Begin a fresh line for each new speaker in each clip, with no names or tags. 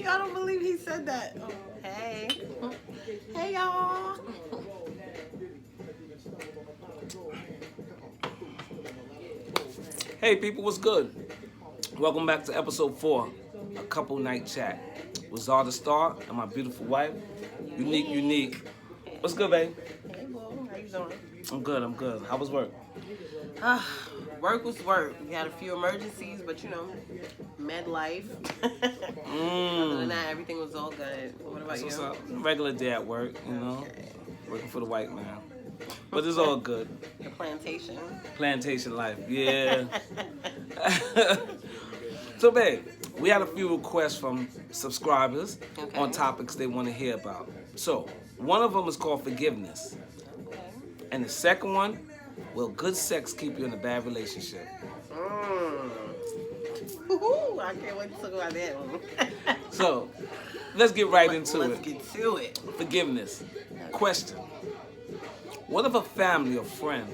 I don't believe he said that. Oh, hey. Hey, y'all.
Hey, people, what's good? Welcome back to episode 4, A Couple Night Chat. With Zara the Star and my beautiful wife, Unique. What's good, babe?
Hey, boo. How you doing?
I'm good. How was work?
Work was work. We had a few emergencies, but med life. Other than that, everything was all good. What about
What's
you?
up? Regular day at work, working for the white man. But it's all good.
Your plantation.
Plantation life, yeah. So, babe, we had a few requests from subscribers on topics they want to hear about. So, one of them is called forgiveness.
Okay.
And the second one, will good sex keep you in a bad relationship?
Woo-hoo, I can't wait to talk about that one.
So, let's get right into
Let's
it.
get to it.
Forgiveness. Question. What if a family or friend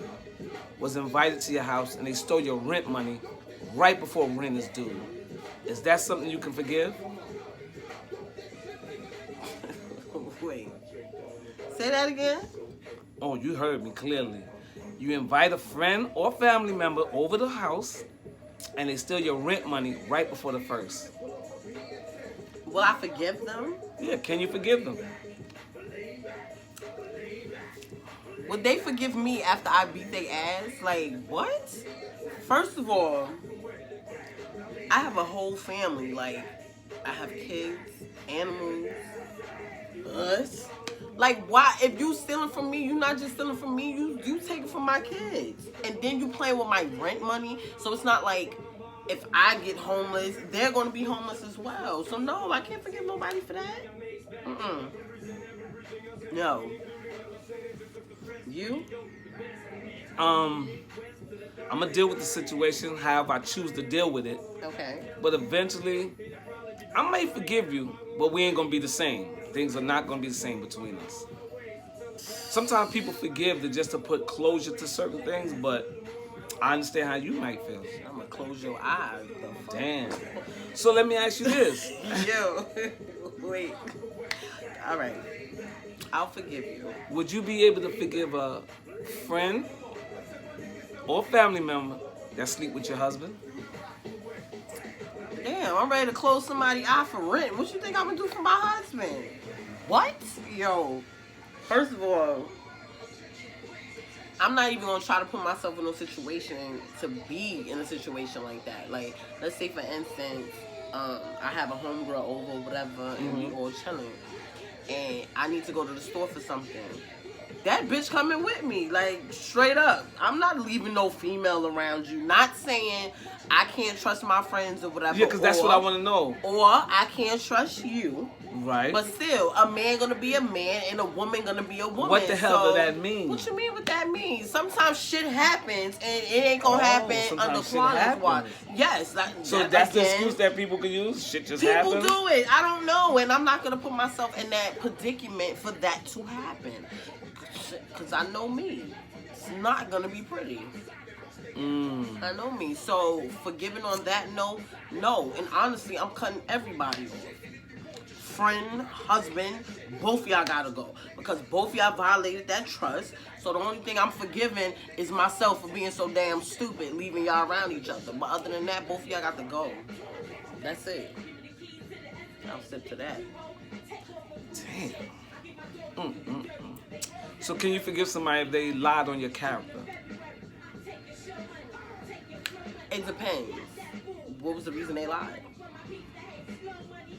was invited to your house and they stole your rent money right before rent is due? Is that something you can forgive?
Wait. Say that again?
Oh, you heard me clearly. You invite a friend or family member over the house and they steal your rent money right before the first.
Will I forgive them?
Yeah, can you forgive them?
Would they forgive me after I beat their ass? Like, what? First of all, I have a whole family. Like, I have kids, animals, us. Like, why? If you stealing from me, you not just stealing from me. You take it from my kids, and then you playing with my rent money. So it's not like if I get homeless, they're gonna be homeless as well. So no, I can't forgive nobody for that. No. You?
I'm gonna deal with the situation however I choose to deal with it.
Okay.
But eventually, I may forgive you, but we ain't gonna be the same. Things are not gonna be the same between us. Sometimes people forgive just to put closure to certain things, but I understand how you might feel.
I'm gonna close your eyes.
Damn. So let me ask you this.
Yo, wait. All right. I'll forgive you.
Would you be able to forgive a friend or family member that sleep with your husband?
Damn, I'm ready to close somebody's eye for rent. What you think I'm gonna do for my husband? What? Yo, first of all, I'm not even gonna try to put myself in a situation to be in a situation like that. Like, let's say for instance, I have a homegirl over, whatever, and we all chilling, and I need to go to the store for something. That bitch coming with me, like, straight up. I'm not leaving no female around you. Not saying I can't trust my friends or whatever.
Yeah, because that's what I want to know.
Or I can't trust you.
Right.
But still, a man gonna be a man and a woman gonna be a woman.
What the hell does that mean?
What you mean what that means? Sometimes shit happens and it ain't gonna happen under Florida's watch. Yes.
So that's the excuse that people can use? Shit just happens?
People do it. I don't know. And I'm not gonna put myself in that predicament for that to happen. Because I know me. It's not gonna be pretty. I know me. So forgiving on that note, no. And honestly, I'm cutting everybody off. Friend, husband, both y'all gotta go. Because both y'all violated that trust. So the only thing I'm forgiving is myself for being so damn stupid, leaving y'all around each other. But other than that, both y'all got to go. That's it. I'll stick to that.
Damn. So can you forgive somebody if they lied on your character?
It depends. What was the reason they lied?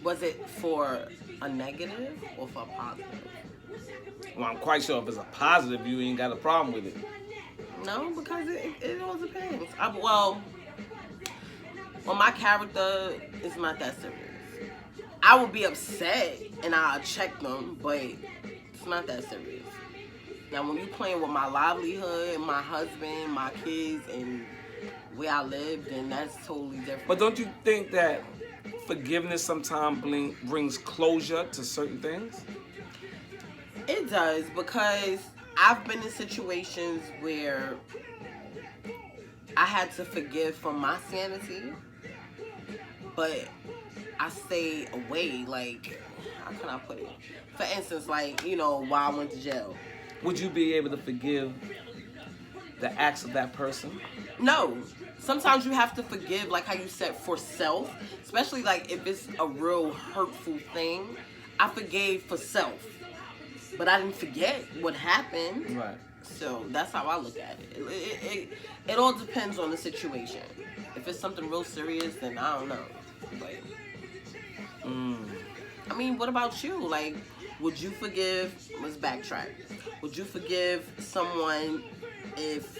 Was it for a negative or for a positive?
Well, I'm quite sure if it's a positive, you ain't got a problem with it.
No, because it all depends. Well, my character is not that serious. I would be upset and I'll check them, but it's not that serious. Now, when you're playing with my livelihood, my husband, my kids, and where I live, then that's totally different.
But don't you think that forgiveness sometimes brings closure to certain things?
It does, because I've been in situations where I had to forgive for my sanity, but I stay away. Like, how can I put it? For instance, like, you know, while I went to jail.
Would you be able to forgive the acts of that person?
No. Sometimes you have to forgive, like how you said, for self. Especially, like, if it's a real hurtful thing. I forgave for self. But I didn't forget what happened.
Right.
So that's how I look at it. It all depends on the situation. If it's something real serious, then I don't know. Like, I mean, what about you? Like, would you forgive? Let's backtrack. Would you forgive someone if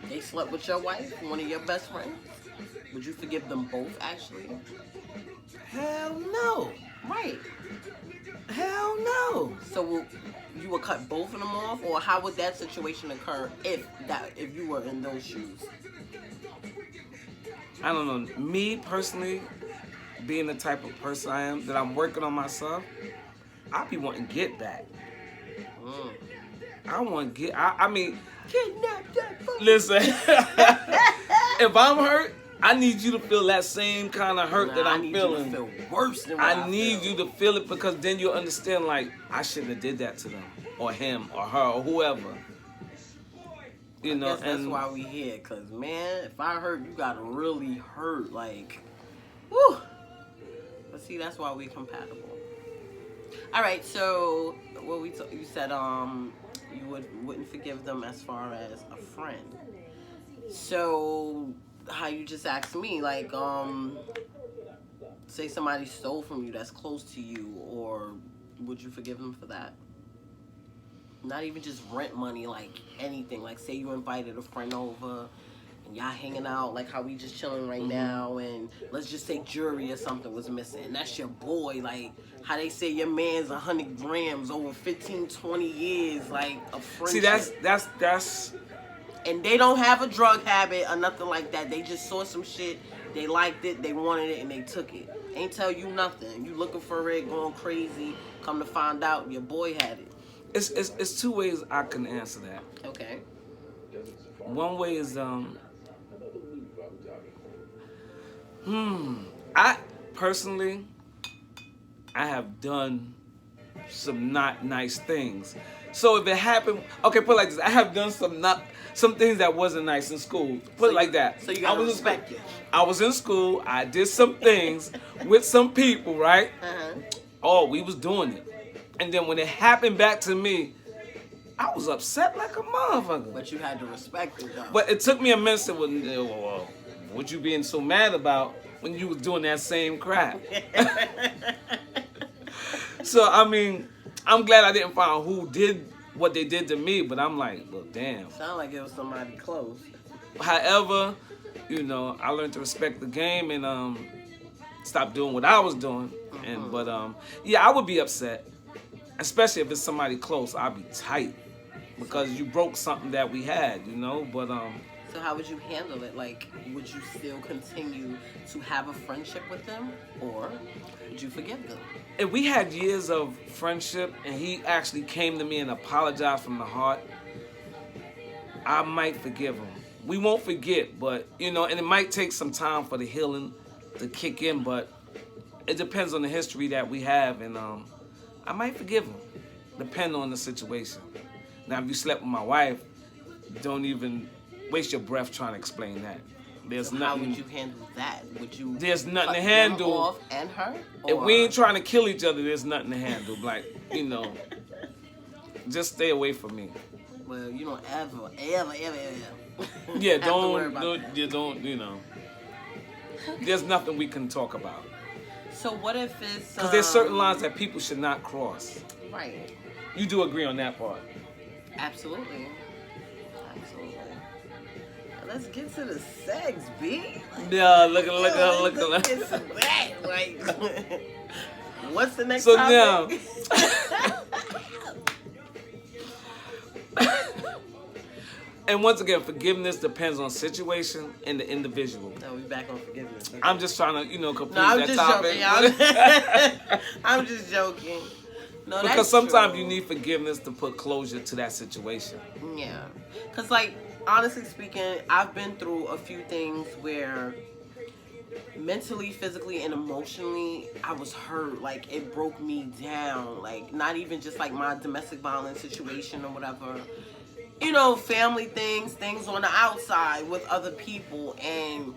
they slept with your wife, one of your best friends? Would you forgive them both, actually?
Hell no.
Right.
Hell no.
So you would cut both of them off, or how would that situation occur if you were in those shoes?
I don't know. Me personally, being the type of person I am, that I'm working on myself, I be wanting to get back. I want to get. I mean,
Kidnap that fucker.
listen. If I'm hurt, I need you to feel that same kind of hurt that I'm feeling.
You to feel worse than what
I need you to feel it, because then you'll understand, like, I shouldn't have did that to them, or him, or her, or whoever. You know,
I guess that's why we here. Cause man, if I hurt, you gotta really hurt. Like, whew. But see, that's why we compatible. All right. So what you said, you wouldn't forgive them as far as a friend. So how you just asked me, like, say somebody stole from you that's close to you, or would you forgive them for that? Not even just rent money, like anything. Like, say you invited a friend over and y'all hanging out, like how we just chilling right now, and let's just say jewelry or something was missing. That's your boy. Like how they say your man's 100 grams over 15, 20 years, like a friendship.
See, that's.
And they don't have a drug habit or nothing like that. They just saw some shit, they liked it, they wanted it, and they took it. Ain't tell you nothing. You looking for it, going crazy. Come to find out, your boy had it.
It's two ways I can answer that.
Okay.
One way is I personally, I have done some not nice things. So if it happened, okay, put it like this: I have done some things that wasn't nice in school. Put it like that.
So you gotta respect it.
I was in school. I did some things with some people, right? Oh, we was doing it, and then when it happened back to me, I was upset like a motherfucker.
But you had to respect it, though.
But it took me a minute to say, well, what you being so mad about when you was doing that same crap? So, I mean, I'm glad I didn't find out who did what they did to me, but I'm like, well, damn.
Sound like it was somebody close.
However, you know, I learned to respect the game and stop doing what I was doing. But yeah, I would be upset, especially if it's somebody close. I'd be tight because you broke something that we had, you know. But
So how would you handle it? Like, would you still continue to have a friendship with them, or would you forgive them?
if we had years of friendship and he actually came to me and apologized from the heart, I might forgive him. We won't forget, but, you know, and it might take some time for the healing to kick in, but it depends on the history that we have, and I might forgive him, depending on the situation. Now, if you slept with my wife, don't even waste your breath trying to explain that. There's
So
nothing.
how would you handle that? Would you?
There's nothing
cut
to
them
handle.
off and her?
If
Or-
we ain't trying to kill each other, there's nothing to handle. Like, you know, just stay away from me.
Well, you don't ever.
Yeah,
have to worry about that.
you know. There's nothing we can talk about.
So what if it's?
Because there's certain lines that people should not cross.
Right.
You do agree on that part?
Absolutely. Absolutely. Now let's get to the sex, B.
Yeah, look at
Let's get to that. Like, what's the next
So
topic?
And once again, forgiveness depends on situation and the individual.
No, we back on forgiveness. Okay.
I'm just trying to, you know, complete
No, I'm
that
just
topic.
joking. I'm just joking. No,
Because
that's
sometimes
true.
you need forgiveness to put closure to that situation.
Yeah. Because, like, honestly speaking, I've been through a few things where mentally, physically, and emotionally, I was hurt. Like, it broke me down. Like, not even just like my domestic violence situation or whatever. You know, family things on the outside with other people. And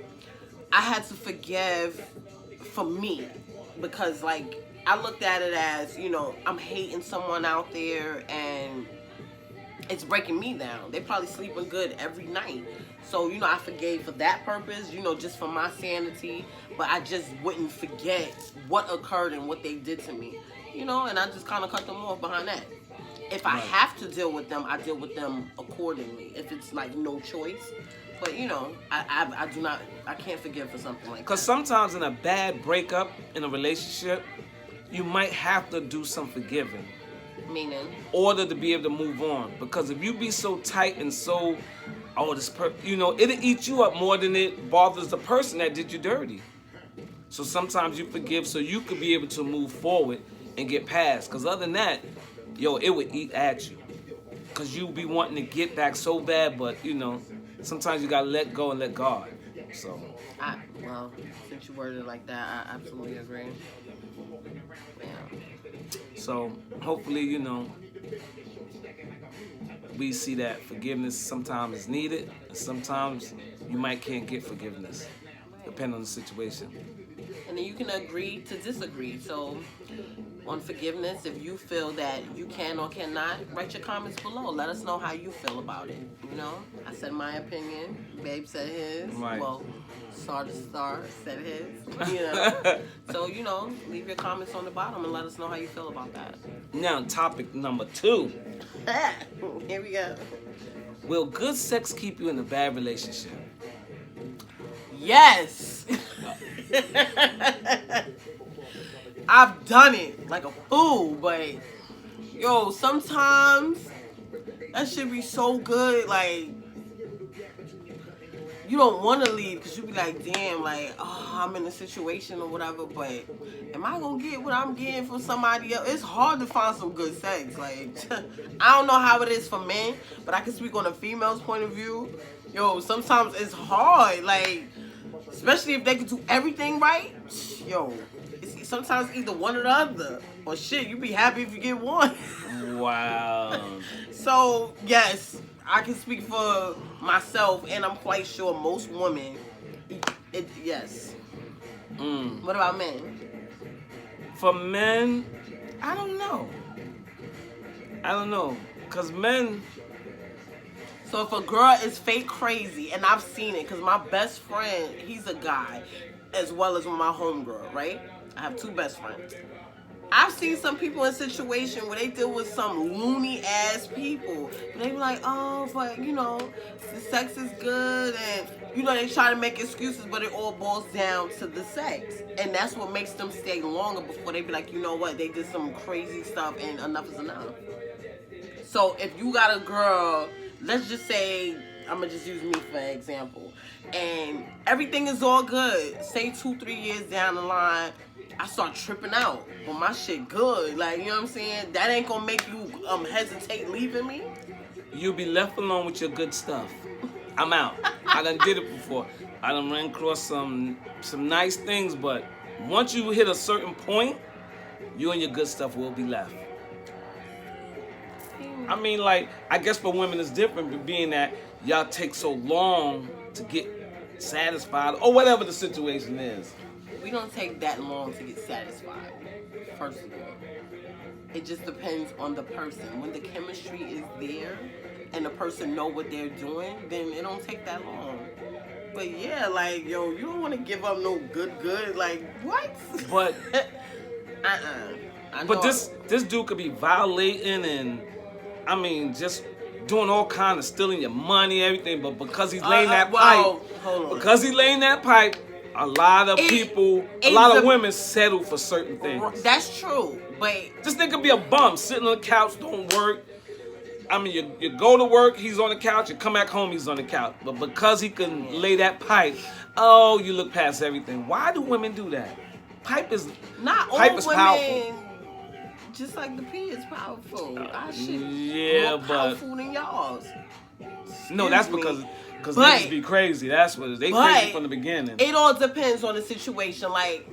I had to forgive for me. Because, like, I looked at it as, you know, I'm hating someone out there and it's breaking me down. They probably sleeping good every night. So, you know, I forgave for that purpose, you know, just for my sanity. But I just wouldn't forget what occurred and what they did to me. You know, and I just kind of cut them off behind that. If I have to deal with them, I deal with them accordingly. If it's, like, no choice. But, you know, I can't forgive for something like that.
Because sometimes in a bad breakup in a relationship, you might have to do some forgiving.
Meaning?
In order to be able to move on. Because if you be so tight and so, you know, it'll eat you up more than it bothers the person that did you dirty. So sometimes you forgive so you could be able to move forward and get past. Because other than that, yo, it would eat at you. Because you be wanting to get back so bad, but, you know, sometimes you got to let go and let God. So.
Well, since you worded it like that, I absolutely agree. Yeah.
So, hopefully, you know, we see that forgiveness sometimes is needed. And sometimes you might can't get forgiveness, depending on the situation.
And then you can agree to disagree. So, on forgiveness, if you feel that you can or cannot, write your comments below. Let us know how you feel about it. You know, I said my opinion. Babe said his.
Right.
Well, Star said his. You know. So, you know, leave your comments on the bottom and let us know how you feel about that.
Now, topic number 2.
Here we go.
Will good sex keep you in a bad relationship?
Yes. I've done it like a fool, but yo, sometimes that shit be so good, like you don't want to leave because you be like, damn, like, oh, I'm in a situation or whatever, but am I gonna get what I'm getting from somebody else? It's hard to find some good sex. Like, I don't know how it is for men, but I can speak on a female's point of view. Yo, sometimes it's hard, like, especially if they can do everything right. Yo, it's sometimes either one or the other. Or shit, you be happy if you get one.
Wow.
So, yes, I can speak for myself, and I'm quite sure most women, yes. What about men?
For men, I don't know. Because men...
So if a girl is fake crazy, and I've seen it, because my best friend, he's a guy, as well as my homegirl, right? I have 2 best friends. I've seen some people in situations where they deal with some loony ass people. And they be like, oh, but you know, the sex is good, and you know, they try to make excuses, but it all boils down to the sex. And that's what makes them stay longer before they be like, you know what, they did some crazy stuff and enough is enough. So if you got a girl, let's just say, I'm gonna just use me for an example, and everything is all good, say 2-3 years down the line, I start tripping out, but my shit good, like, you know what I'm saying? That ain't gonna make you hesitate leaving me.
You'll be left alone with your good stuff. I'm out. I done did it before. I done ran across some nice things, but once you hit a certain point, you and your good stuff will be left. I mean, like, I guess for women it's different, but being that y'all take so long to get satisfied or whatever the situation is.
We don't take that long to get satisfied, first of all. It just depends on the person. When the chemistry is there and the person know what they're doing, then it don't take that long. But yeah, like, yo, you don't want to give up no good, like, what?
But,
But
this dude could be violating and, I mean, just doing all kind of stealing your money, everything, but because he's laying that pipe, a lot of people, a lot of women settle for certain things.
That's true, but
this nigga be a bum, sitting on the couch, don't work. I mean, you go to work, he's on the couch, you come back home, he's on the couch. But because he can lay that pipe, oh, you look past everything. Why do women do that? Pipe is powerful.
Just like the P is powerful. Our shit more
but
powerful than y'all's.
No, that's because niggas be crazy. That's what it is. They crazy from the beginning.
It all depends on the situation. Like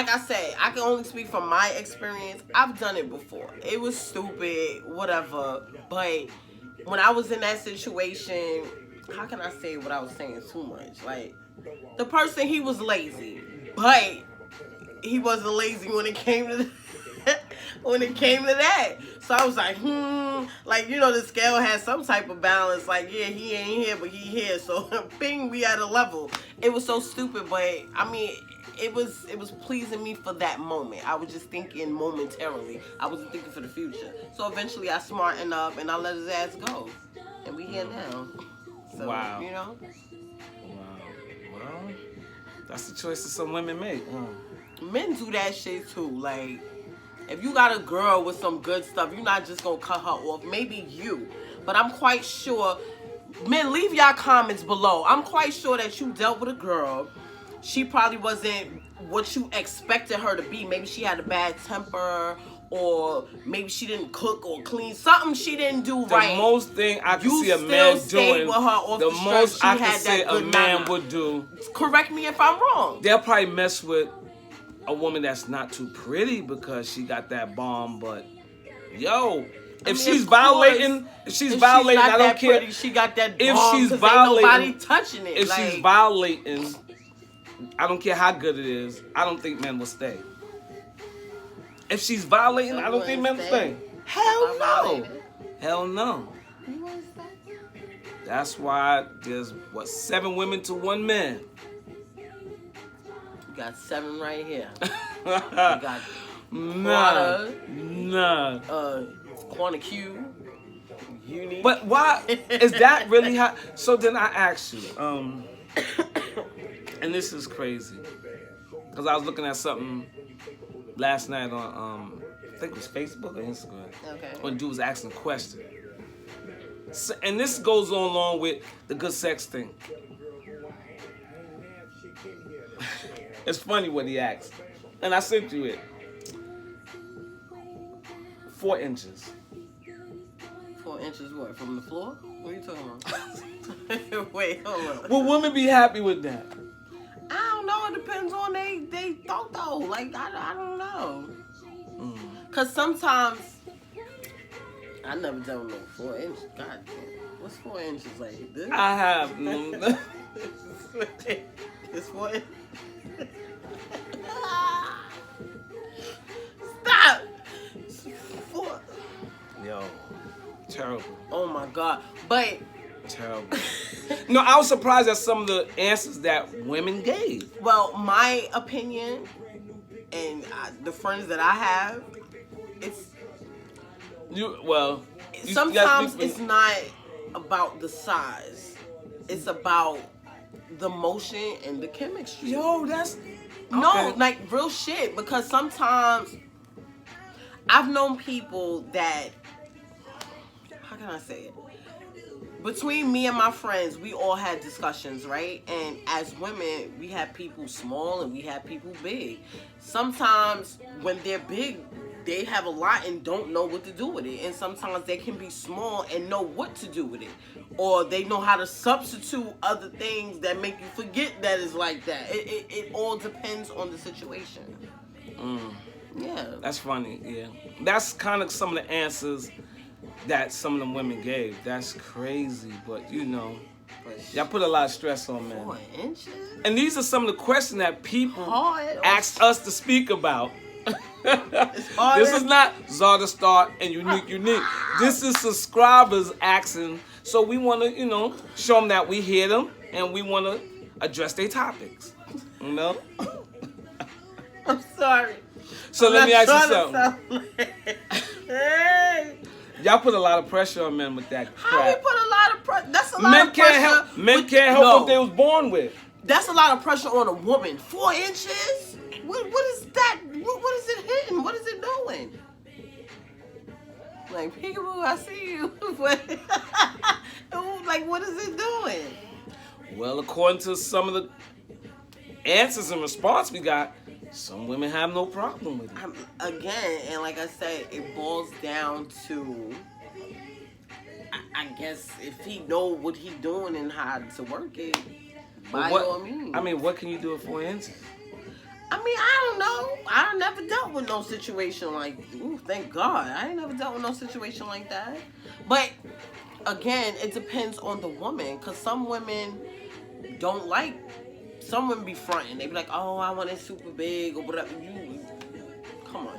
I said, I can only speak from my experience. I've done it before. It was stupid, whatever. But when I was in that situation, how can I say what I was saying too much? Like, the person, he was lazy. But he wasn't lazy when it came to that. So I was like, like, you know, the scale has some type of balance. Like, yeah, he ain't here, but he here. So, bing, we at a level. It was so stupid, but I mean, it was pleasing me for that moment. I was just thinking momentarily. I wasn't thinking for the future. So eventually, I smartened up and I let his ass go, and we here now. So,
wow.
You know.
Wow. Well, that's the choice that some women make.
Men do that shit too. Like, if you got a girl with some good stuff, you're not just gonna cut her off. Maybe you, but I'm quite sure. Men, leave y'all comments below. I'm quite sure that you dealt with a girl. She probably wasn't what you expected her to be. Maybe she had a bad temper, or maybe she didn't cook or clean. Something she didn't do right.
The most thing I can see a man doing,
with her off
the most I can
say
a man would do.
Correct me if I'm wrong.
They'll probably mess with a woman that's not too pretty because she got that bomb, but yo, if she's violating, I don't care.
Pretty, she got that bomb.
If she's violating,
ain't nobody touching it.
If she's violating, I don't care how good it is. I don't think men will stay. If she's violating, I don't think men will stay. Hell no. Hell no. That's why there's 7 women to 1 man.
You got 7 right here. You got
Nah.
Quanta Q. Unique.
But why is that really how? So then I asked you, and this is crazy, because I was looking at something last night on, I think it was Facebook or Instagram.
Okay.
When dude was asking a question. So, and this goes on along with the good sex thing. It's funny what he asked. And I sent you it. 4 inches.
4 inches what? From the floor? What are you talking about? Wait, hold on.
Will women be happy with that?
I don't know. It depends on they thought though. Like, I don't know. Because sometimes, I never done no 4 inches. God damn. What's 4 inches like this?
I have.
It's 4 inches. Stop! 4.
Yo, terrible.
Oh my God. But
terrible. No, I was surprised at some of the answers that women gave.
Well, my opinion and the friends that I have, it's sometimes it's not about the size. It's about the motion and the chemistry.
Yo, that's
no,
okay.
Like real shit. Because sometimes I've known people that, how can I say it? Between me and my friends, we all had discussions, right? And as women, we have people small and we have people big. Sometimes when they're big, they have a lot and don't know what to do with it. And sometimes they can be small and know what to do with it. Or they know how to substitute other things that make you forget that it's like that. It all depends on the situation. Yeah.
That's funny, yeah. That's kind of some of the answers that some of them women gave. That's crazy, but you know, y'all put a lot of stress on men.
4 inches?
And these are some of the questions that people asked us to speak about. This is not Zara Star and Unique. This is subscribers asking, so we want to, you know, show them that we hear them and we want to address their topics. You know?
I'm sorry.
So let me ask you something.
Hey.
Y'all put a lot of pressure on men with that crap.
How we put a lot of pressure? That's a lot of pressure.
Men can't help what they was born with.
That's a lot of pressure on a woman. 4 inches? What is that? What is it hitting? What is it doing? Like, peekaboo, I see you. Like, what is it doing?
Well, according to some of the answers and response we got, some women have no problem with it.
Again, and like I said, it boils down to, I guess if he know what he doing and how to work it, by
what,
all means.
I mean, what can you do it for ends?
I mean, I don't know. I never dealt with no situation like. Ooh, thank God, I ain't never dealt with no situation like that. But again, it depends on the woman, cause some women don't like. Some women be fronting. They be like, "Oh, I want it super big or whatever." You, come on.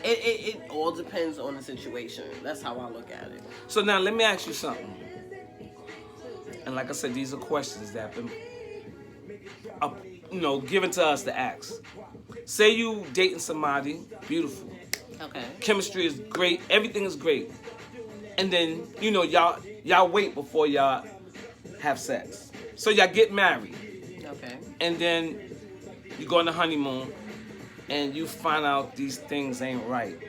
It all depends on the situation. That's how I look at it.
So now let me ask you something. And like I said, these are questions that have been, given to us to ask. Say you dating somebody, beautiful.
Okay.
Chemistry is great. Everything is great. And then, y'all wait before y'all have sex. So y'all get married.
Okay.
And then you go on the honeymoon and you find out these things ain't right.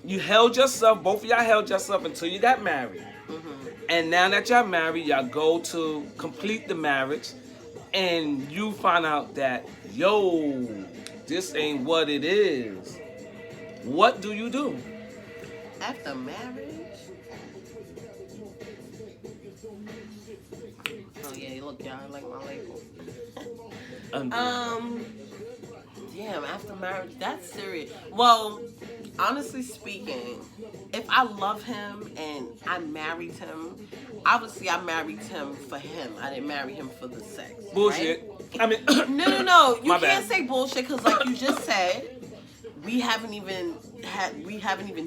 You held yourself, both of y'all held yourself until you got married. Mm-hmm. And now that y'all married, y'all go to complete the marriage and you find out that, this ain't what it is. What do you do?
After marriage? Oh yeah, look, y'all I like my label. Damn, after marriage, that's serious. Well, honestly speaking, if I love him and I married him, obviously I married him for him. I didn't marry him for the sex.
Bullshit.
Right?
I mean,
no. You
my
can't
bad.
say bullshit because, like you just said, we haven't even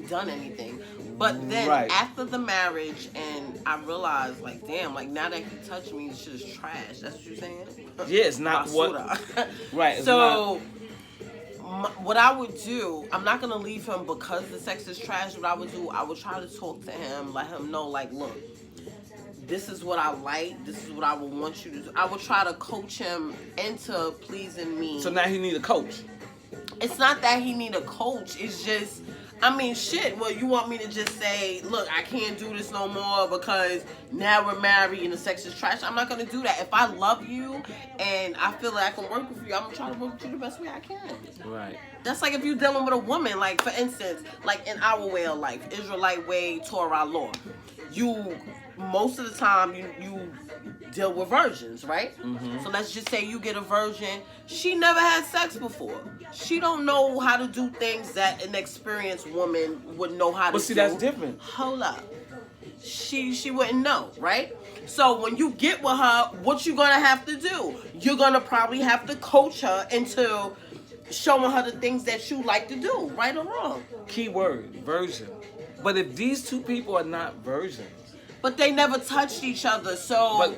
done anything. But then after the marriage, and I realized, like, damn, like now that he touched me, this shit is trash. That's what you're saying?
Yeah, it's not what. Right. It's
so. What I would do, I'm not going to leave him because the sex is trash. What I would do, I would try to talk to him, let him know, like, look, this is what I like. This is what I would want you to do. I would try to coach him into pleasing me.
So now he need a coach.
It's not that he need a coach. It's just, I mean, shit. Well, you want me to just say, look, I can't do this no more because now we're married and the sex is trash? I'm not going to do that. If I love you and I feel like I can work with you, I'm going to try to work with you the best way I can.
Right.
That's like if you're dealing with a woman, like, for instance, like in our way of life, Israelite way, Torah law. Most of the time, you deal with virgins, right? Mm-hmm. So let's just say you get a virgin. She never had sex before. She don't know how to do things that an experienced woman would know how to do.
But see, that's different.
Hold up. She wouldn't know, right? So when you get with her, what you gonna have to do? You're gonna probably have to coach her into showing her the things that you like to do, right or wrong.
Key word, virgin. But if these two people are not virgins.
But they never touched each other, so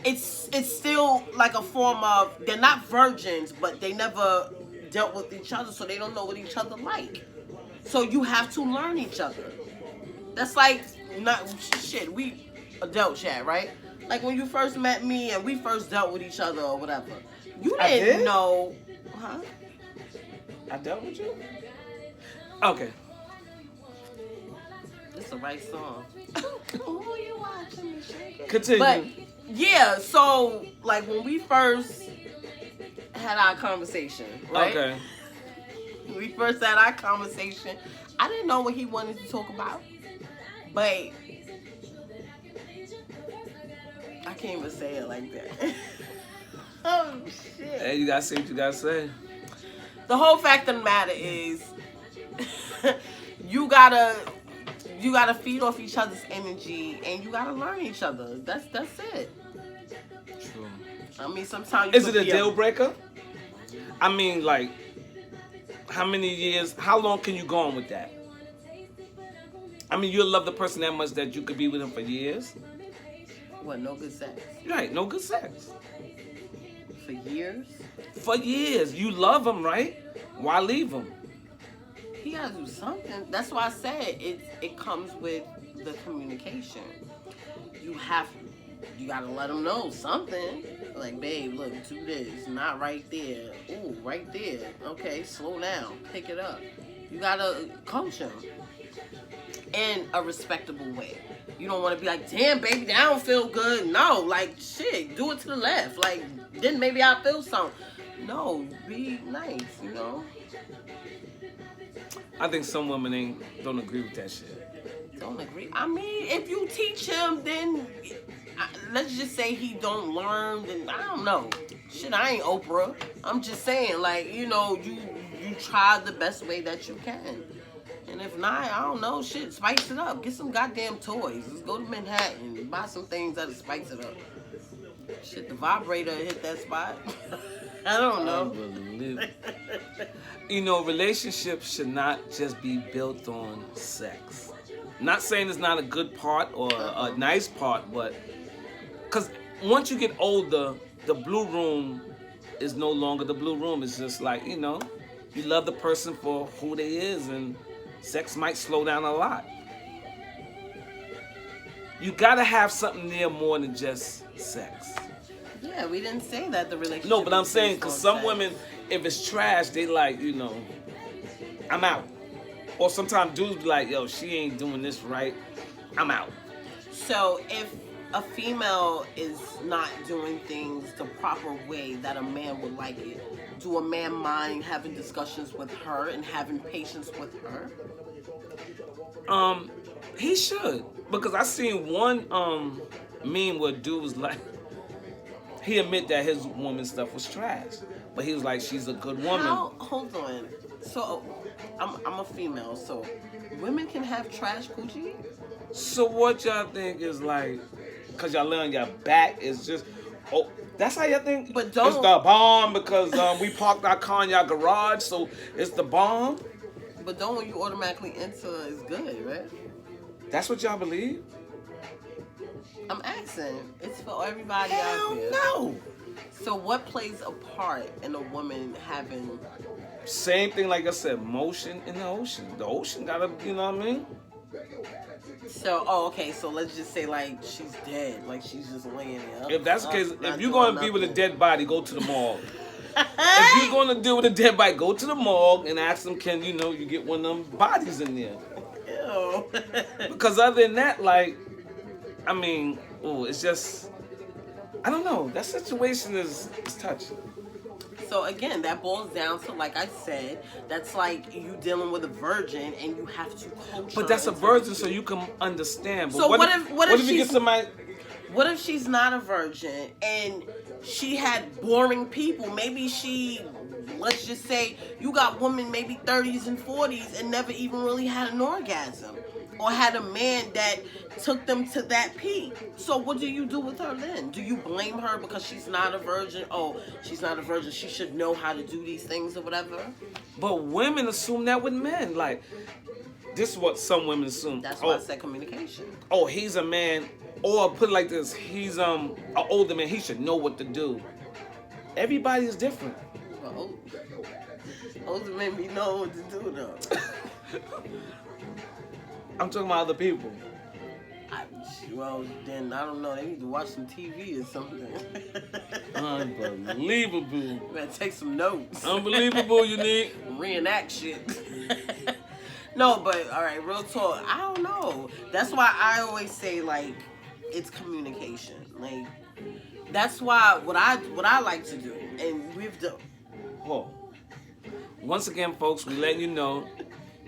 it's still like a form of, they're not virgins, but they never dealt with each other, so they don't know what each other like. So you have to learn each other. That's like, we adult chat, right? Like when you first met me and we first dealt with each other or whatever. You didn't know, huh?
I dealt with you? Okay.
It's the right song. Who are you watching me shaking?
Continue.
But yeah, so like when we first had our conversation, right? Okay. When we first had our conversation, I didn't know what he wanted to talk about. But I can't even say it like that. Oh shit.
Hey, you gotta say what you gotta say.
The whole fact of the matter is you gotta feed off each other's energy and you gotta learn each other. That's it.
True.
I mean, sometimes
is it a deal breaker? I mean, like, how many years? How long can you go on with that? I mean, you'll love the person that much that you could be with him for years.
What? No good sex?
Right. No good sex.
For years?
For years. You love him, right? Why leave him?
He gotta do something. That's why I said it comes with the communication. You gotta let him know something. Like, babe, look, do this. Not right there. Ooh, right there. Okay, slow down. Pick it up. You gotta coach him in a respectable way. You don't want to be like, damn, baby, that don't feel good. No, like, shit, do it to the left. Like, then maybe I'll feel something. No, be nice, you know?
I think some women don't agree with that shit.
don't agree. I mean, if you teach him, then let's just say he don't learn. Then I don't know. Shit, I ain't Oprah. I'm just saying, like, you try the best way that you can. And if not, I don't know. Shit, spice it up. Get some goddamn toys. Let's go to Manhattan and buy some things that'll spice it up. Shit, the vibrator hit that spot. I don't know.
Relationships should not just be built on sex. Not saying it's not a good part or a nice part, but because once you get older, the blue room is no longer the blue room. It's just like, you love the person for who they is, and sex might slow down a lot. You gotta have something there more than just sex.
Yeah, we didn't say that the relationship.
No, but I'm saying because some women, if it's trash, they like, I'm out. Or sometimes dudes be like, yo, she ain't doing this right, I'm out.
So if a female is not doing things the proper way that a man would like it, do a man mind having discussions with her and having patience with her?
He should, because I seen one meme where dude was like, he admit that his woman's stuff was trash, but he was like, she's a good woman.
Hold on. So I'm a female, so women can have trash coochie?
So what y'all think is like, cause y'all lay on your back is just, that's how y'all think?
But don't.
It's the bomb because we parked our car in your garage, so it's the bomb?
But don't when you automatically enter is good, right?
That's what y'all believe?
I'm asking. It's for everybody
Hell
out there.
no.
So what plays a part in a woman having...
Same thing like I said, motion in the ocean. The ocean gotta, you know what I mean?
So, okay, so let's just say like she's dead. Like she's just laying there.
If that's the case, if you're
going
to be with a dead body, go to the morgue. If you're going to deal with a dead body, go to the morgue and ask them, can, you get one of them bodies in there?
Ew.
Because other than that, like, I mean, it's just, I don't know. That situation is touchy.
So again, that boils down to, like I said, that's like you dealing with a virgin and you have to coach her.
But that's a virgin, so you can understand. But
so what if
you get somebody?
What if she's not a virgin and she had boring people? Maybe let's just say you got women maybe 30s and 40s and never even really had an orgasm. Or had a man that took them to that peak. So what do you do with her then? Do you blame her because she's not a virgin? Oh, she's not a virgin. She should know how to do these things or whatever.
But women assume that with men. Like, this is what some women assume.
That's why I said communication.
Oh, he's a man. Or put it like this. He's an older man. He should know what to do. Everybody is different.
Well, older men be know what to do though.
I'm talking about other people.
Well, then, I don't know. They need to watch some TV or something.
Unbelievable.
You better take some notes.
Unbelievable, Unique.
Reenact shit. No, but, all right, real talk. I don't know. That's why I always say, like, it's communication. Like, that's why what I like to do, and we've done.
Whoa. Once again, folks, we letting you know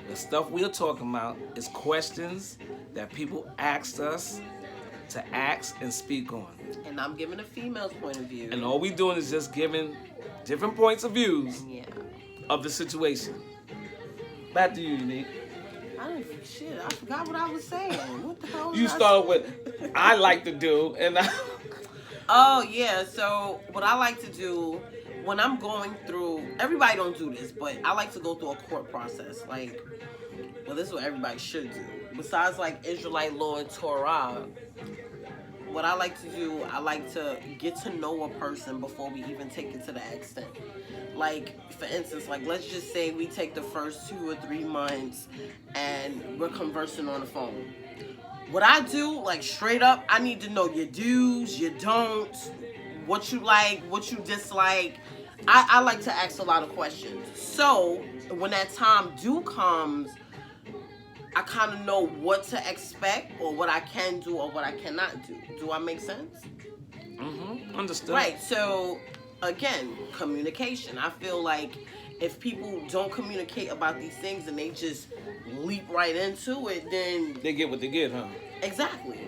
the stuff we're talking about is questions that people asked us to ask and speak on.
And I'm giving a female's point of view.
And all we doing is just giving different points of views
of
the situation. Back to you, Unique.
I forgot what I was saying. What the hell?
You started with, I like to do, and
Oh, yeah. So what I like to do when I'm going through, everybody don't do this, but I like to go through a court process. Like, well, this is what everybody should do. Besides, like, Israelite law and Torah, what I like to do, I like to get to know a person before we even take it to that extent. Like, for instance, like, let's just say we take the first 2 or 3 months and we're conversing on the phone. What I do, like, straight up, I need to know your do's, your don'ts, what you like, what you dislike. I like to ask a lot of questions. So, when that time comes, I kind of know what to expect or what I can do or what I cannot do. Do I make sense?
Mm-hmm. Understood.
Right. So, again, communication. I feel like if people don't communicate about these things and they just leap right into it, then
they get what they get, huh?
Exactly.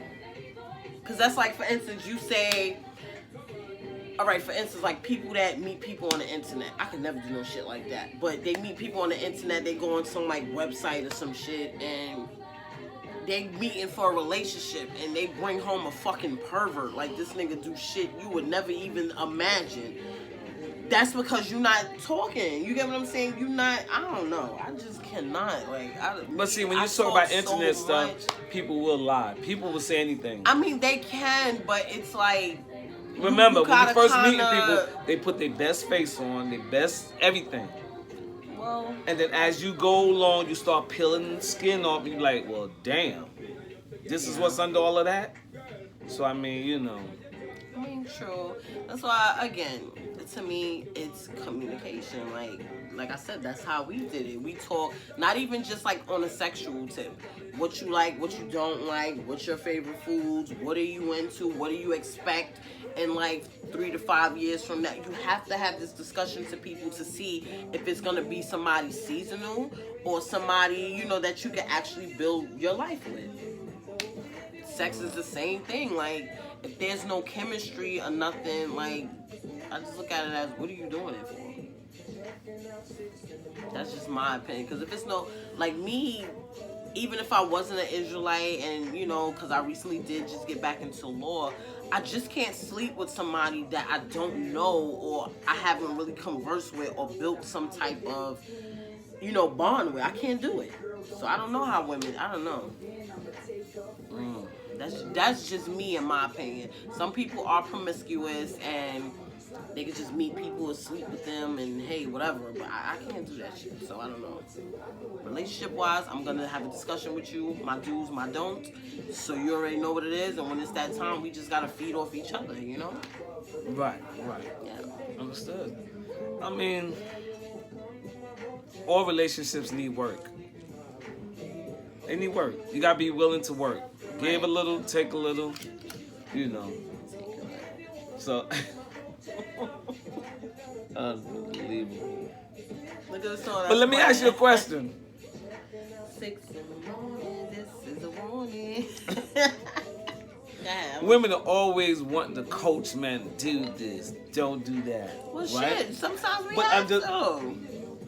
Because that's like, for instance, you say, all right, for instance, like people that meet people on the internet. I could never do no shit like that. But they meet people on the internet, they go on some like website or some shit, and they meeting for a relationship, and they bring home a fucking pervert. Like, this nigga do shit you would never even imagine. That's because you're not talking. You get what I'm saying? You're not, I don't know. I just cannot.
But see, when you talk about internet stuff, people will lie. People will say anything.
I mean, they can, but it's like...
Remember, when you first meeting people, they put their best face on, their best everything.
Well...
And then as you go along, you start peeling the skin off, and you're like, well, damn. This is what's under all of that? So, I mean, you know.
I mean, true. That's why, again... To me, it's communication. Like I said, that's how we did it. We talk, not even just like on a sexual tip. What you like, what you don't like, what's your favorite foods, what are you into, what do you expect in like 3 to 5 years from now. You have to have this discussion to people to see if it's going to be somebody seasonal or somebody, you know, that you can actually build your life with. Sex is the same thing. Like, if there's no chemistry or nothing, like, I just look at it as, what are you doing it for? That's just my opinion. Because if it's no, like me, even if I wasn't an Israelite and, you know, because I recently did just get back into law, I just can't sleep with somebody that I don't know or I haven't really conversed with or built some type of, you know, bond with. I can't do it. So I don't know how women, I don't know. That's just me in my opinion. Some people are promiscuous and they can just meet people and sleep with them and hey, whatever. But I can't do that shit. So I don't know. Relationship wise, I'm gonna have a discussion with you, my do's, my don'ts. So you already know what it is. And when it's that time, we just gotta feed off each other, you know?
Right.
Yeah.
Understood. I mean, all relationships need work. They need work. You gotta be willing to work. Give a little, take a little, you know. So, unbelievable.
Look at the song.
But let me ask you a question.
6 in the morning, this is a warning.
Women are always wanting to coach men, do this, don't do that.
Well,
right?
shit, sometimes we have to.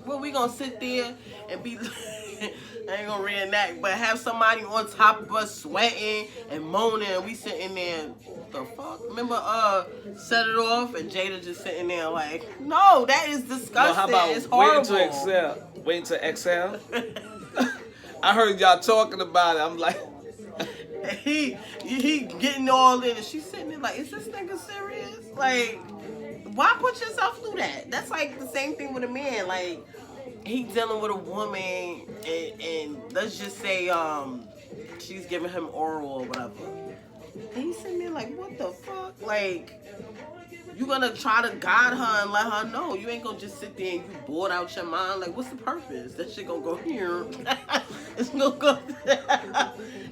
Well, we gonna sit there and be... I ain't gonna reenact, but have somebody on top of us sweating and moaning, and we sitting there, the fuck? Remember, Set It Off, and Jada just sitting there like, no, that is disgusting. No, how about it's horrible.
Wait until exhale? I heard y'all talking about it. I'm like,
he getting all in, and she's sitting there like, is this nigga serious? Like, why put yourself through that? That's like the same thing with a man, like. He dealing with a woman, and let's just say she's giving him oral or whatever. And he's sitting there like, what the fuck? Like, you gonna try to guide her and let her know. You ain't gonna just sit there and you bored out your mind. Like, what's the purpose? That shit gonna go here. It's gonna go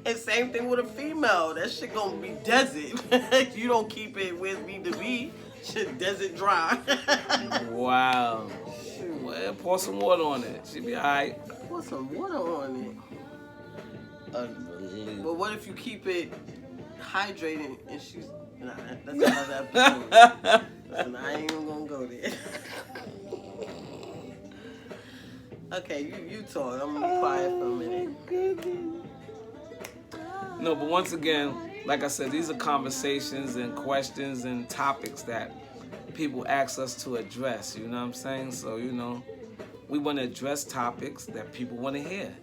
and same thing with a female. That shit gonna be desert. You don't keep it where it need to be. Shit desert dry.
Wow. Well, pour some water on it. She be alright.
Pour some water on it.
Unbelievable.
But what if you keep it hydrated and she's... Nah, that's another episode. So I ain't even gonna go there. Okay, you talk. I'm gonna be quiet for a minute.
No, but once again, like I said, these are conversations and questions and topics that people ask us to address, you know what I'm saying? So, you know, we want to address topics that people want to hear.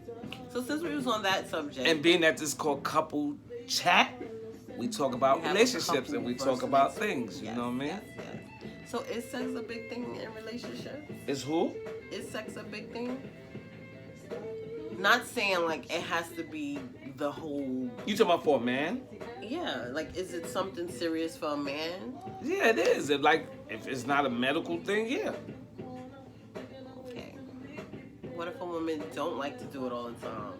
So since we was on that subject...
And being that this is called Couple Chat, we talk about relationships and we talk about things, you know what I mean?
Yes. So is sex a big thing in relationships?
Is who?
Is sex a big thing? Not saying like it has to be the whole...
You talking about for a man?
Yeah, like is it something serious for a man?
Yeah, it is. If it's not a medical thing, yeah.
Okay. What if a woman don't like to do it all the time?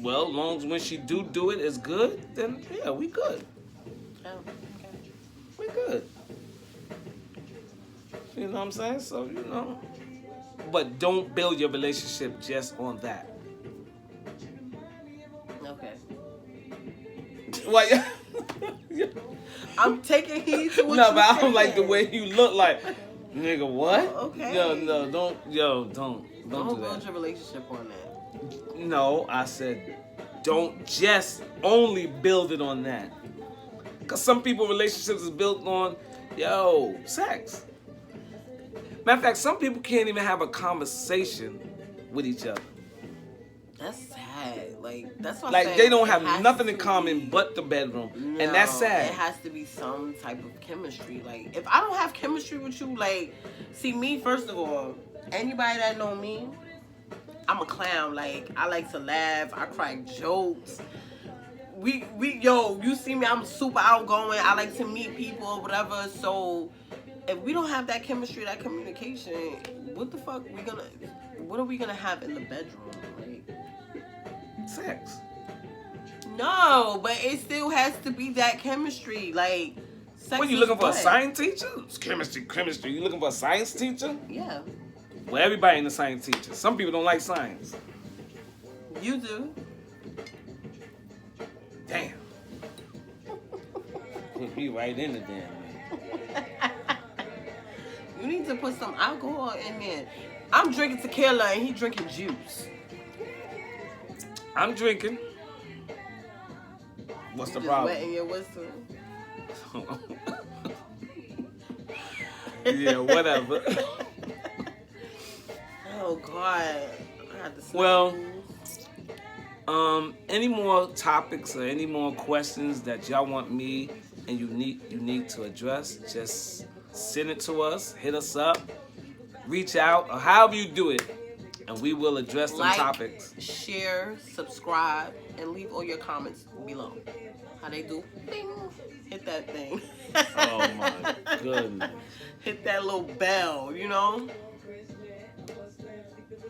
Well, as long as when she do it is good, then yeah, we good.
Oh, okay.
We good. You know what I'm saying? So, you know. But don't build your relationship just on that.
Okay.
What?
I'm taking heed to what
No,
you
but I
said.
don't like the way you look like, nigga, what?
Okay.
Don't
Don't
do
build
that.
your relationship on that.
No, I said, don't just only build it on that. Because some people relationships is built on, sex. Matter of fact, some people can't even have a conversation with each other.
That's sad. Like, that's what I'm
Like,
saying.
they don't
It
have
has
nothing in
to
common
be-
but the bedroom.
No,
And that's sad.
It has to be some type of chemistry. Like, if I don't have chemistry with you, like, see, me, first of all, anybody that know me, I'm a clown. Like, I like to laugh. I crack jokes. You see me, I'm super outgoing. I like to meet people or whatever. So, if we don't have that chemistry, that communication, what are we gonna have in the bedroom? Like,
Sex.
no, but it still has to be that chemistry. Like, sex
When you
is
looking for a
what?
science teacher? It's chemistry. You looking for a science teacher?
Yeah,
Well, everybody ain't a science teacher. Some people don't like science.
you do.
Damn. Put me right in the damn man.
You need to put some alcohol in there. I'm drinking tequila and he drinking juice.
I'm drinking. What's the
Just
problem?
wetting your whistle.
Yeah, whatever.
Oh God. I had to snap.
Well, any more topics or any more questions that y'all want me and unique to address, just send it to us, hit us up, reach out, or however you do it, and we will address some topics.
Share, subscribe, and leave all your comments below. How they do? Ding. Hit that thing.
Oh my goodness.
Hit that little bell, you know?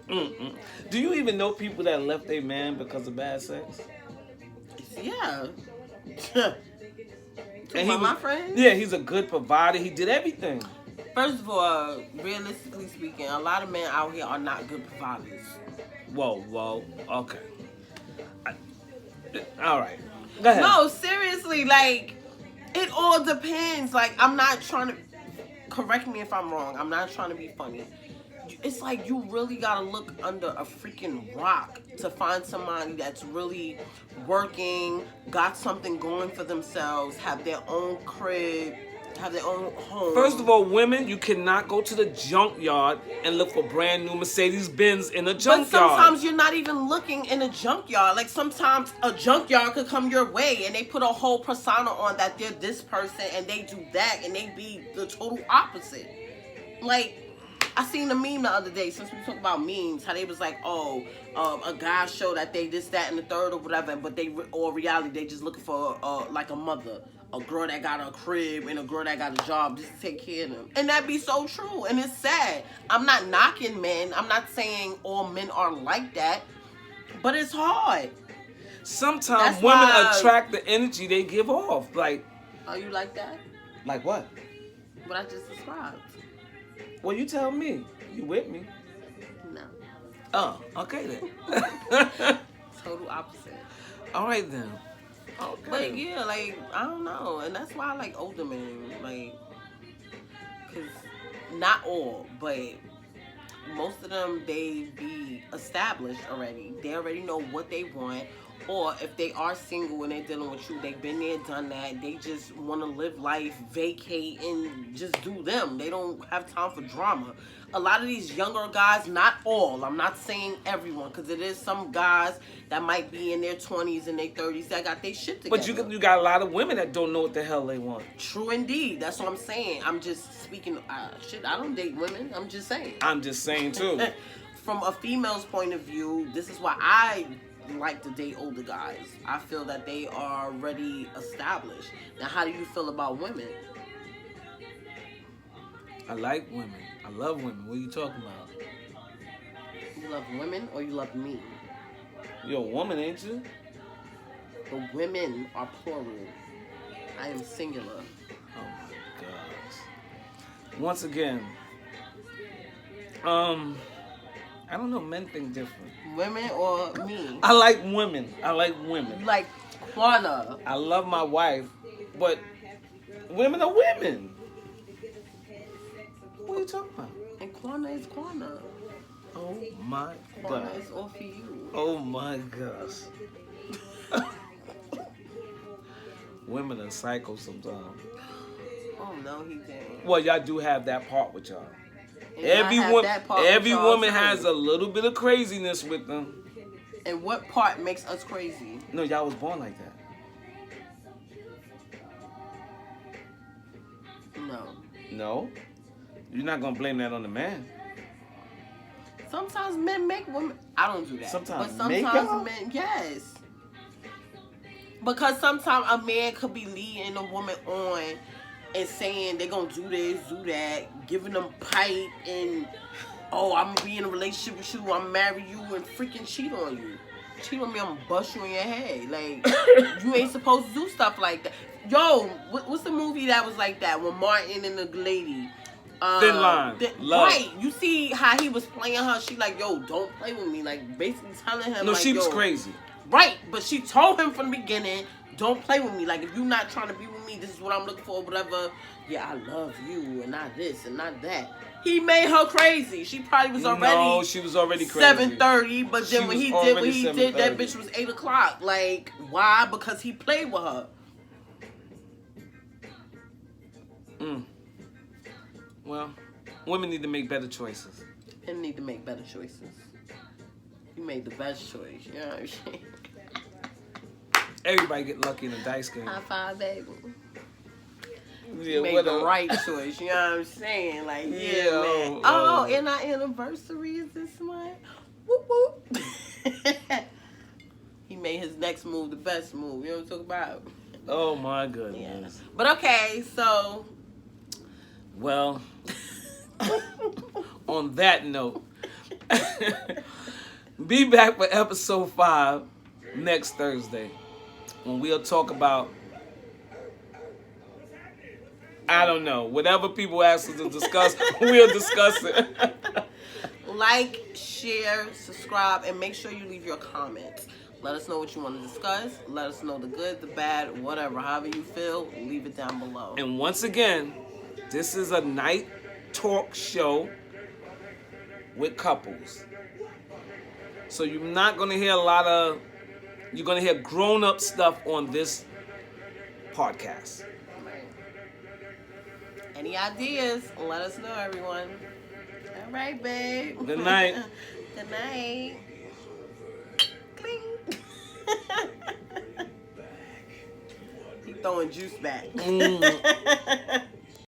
Mm-mm. Do you even know people that left their man because of bad sex?
Yeah.
And
My friend?
Yeah, he's a good provider. He did everything.
First of all, realistically speaking, a lot of men out here are not good providers.
Whoa, okay. All right. Go ahead.
No, seriously, like, it all depends. Like, I'm not trying to, correct me if I'm wrong, I'm not trying to be funny. It's like you really gotta look under a freaking rock to find somebody that's really working, got something going for themselves, have their own crib, have their own home.
First of all, women, you cannot go to the junkyard and look for brand new Mercedes Benz in a junkyard.
But sometimes you're not even looking in a junkyard. Like, sometimes a junkyard could come your way and they put a whole persona on that they're this person and they do that and they be the total opposite. Like, I seen a meme the other day, since we talk about memes, how they was like, a guy show that they this, that, and the third or whatever, but or reality, they just looking for, like a mother, a girl that got a crib and a girl that got a job just to take care of them. And that be so true, and it's sad. I'm not knocking men. I'm not saying all men are like that, but it's hard.
Sometimes women attract the energy they give off. Like,
are you like that?
Like what?
What I just described.
Well, you tell me. You with me?
No.
Oh, okay then.
Total opposite.
All right then. Okay.
But yeah, like, I don't know. And that's why I like older men. Like, because not all, but most of them, they be established already. They already know what they want. Or if they are single and they're dealing with you, they've been there, done that. They just want to live life, vacate, and just do them. They don't have time for drama. A lot of these younger guys, not all, I'm not saying everyone, because it is some guys that might be in their 20s and their 30s that got their shit together.
But you got a lot of women that don't know what the hell they want.
True indeed. That's what I'm saying. I'm just speaking, shit, I don't date women. I'm just saying.
I'm just saying too.
From a female's point of view, this is why I like to date older guys. I feel that they are already established. Now, how do you feel about women?
I like women. I love women. What are you talking about?
You love women or you love me?
You're a woman, ain't you?
The women are plural. I am singular.
Oh my gosh. Once again, I don't know. Men think different.
Women or me?
I like women.
You like Quana.
I love my wife, but women are women. What are you talking about?
And Quana is Quana.
Oh my
Quana
God.
is all for you.
Oh my gosh. Women are psycho sometimes.
Oh no, he didn't.
Well, y'all do have that part with y'all.
And every
woman has a little bit of craziness with them.
And what part makes us crazy?
No, y'all was born like that.
No.
No? You're not going to blame that on the man.
Sometimes men make women. I don't do that.
Sometimes
but
make
sometimes
y'all?
men, yes. Because sometimes a man could be leading a woman on and saying they're gonna do this, do that, giving them pipe and oh, I'm gonna be in a relationship with you, I'm gonna marry you and freaking cheat on you. Cheat on me, I'm gonna bust you in your head. Like you ain't supposed to do stuff like that. Yo, what's the movie that was like that when Martin and the lady?
Thin Line. Love.
Right. You see how he was playing her? She like, yo, don't play with me. Like basically telling him.
No,
like,
she was
yo,
crazy.
Right, but she told him from the beginning, don't play with me. Like, if you're not trying to be with me, this is what I'm looking for, whatever. Yeah, I love you, and not this, and not that. He made her crazy. She probably was already...
No, she was already crazy.
7:30, but then when he did what he did, that bitch was 8 o'clock. Like, why? Because he played with her.
Well, women need to make better choices.
Men need to make better choices. You made the best choice, you know what I'm saying?
Everybody get lucky in the dice game.
High five, baby.
Yeah,
You made the right choice, you know what I'm saying? Like, yeah, man. Oh, and our anniversary is this month. Whoop, whoop. He made his next move the best move. You know what I'm talking about?
Oh, my goodness.
Yeah. But okay, so...
Well, on that note, be back for episode 5 next Thursday when we'll talk about, I don't know, whatever people ask us to discuss, we'll discuss it.
Like, share, subscribe, and make sure you leave your comments. Let us know what you want to discuss. Let us know the good, the bad, whatever. However you feel, leave it down below.
And once again, this is a night talk show with couples. So you're not going to hear you're going to hear grown-up stuff on this podcast.
Any ideas? Let us know, everyone. All right, babe.
Good night.
Good night. Cling. He throwing juice back.